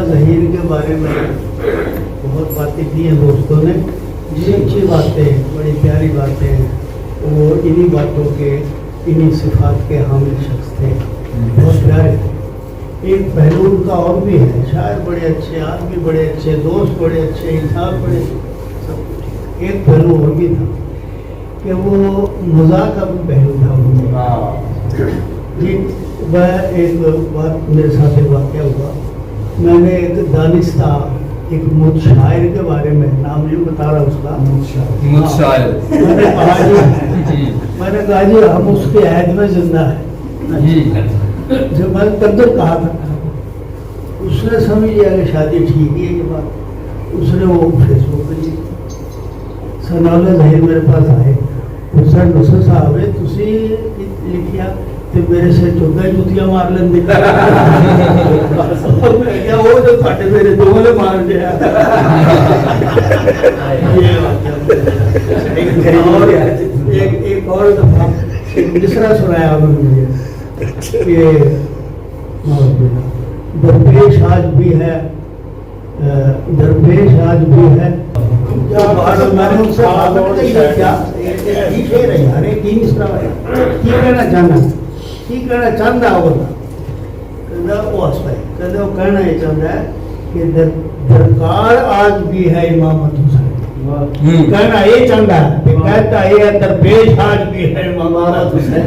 ज़हीर के बारे में बहुत बातें की हैं दोस्तों ने, जी अच्छी बातें, बड़ी प्यारी बातें हैं। वो इन्हीं बातों के, इन्हीं सिफात के हामिल शख्स थे, बहुत प्यारे थे। एक पहलू उनका और भी है, शायर बड़े अच्छे, आदमी बड़े अच्छे, दोस्त बड़े अच्छे, इंसान बड़े, सब कुछ। एक पहलू और भी था कि वो मजाक का भी पहलू था उनका जी। वह एक बात मेरे साथ एक वाक़या हुआ, मैंने एक दानिस्ता, एक मुशायर के बारे में, नाम नहीं बता रहा उसका, मुशायर, मैंने कहा जी हम उसके ऐद में जिंदा है। जब मैंने कदर कहा था, उसने समझ लिया कि शादी ठीक है ये बात, उसने वो फेसबुक पर ली। सनाउल्लाह ज़हीर मेरे पास आए, उसने नसर साहब तुसी लिखिया ते मेरे से चौदह जुतियां मार लेंगे क्या वो जो साढ़े मेरे दो वाले मार दिया। एक और दफा एक मिसरा सुनाया उन्होंने मुझे कि दरपेश आज भी है, दरपेश आज भी है। मैंने उनसे क्या शेर है यार, की मिसरा की कहना चाहना, की कहना चाहता होगा, कहना वो हंस पाए, कहना वो कहना ये चाहता है कि दरकार आज भी है इमामत हुसैन, कहना ये चाहता है, कहता ये दरपेश आज भी है इमामत हुसैन।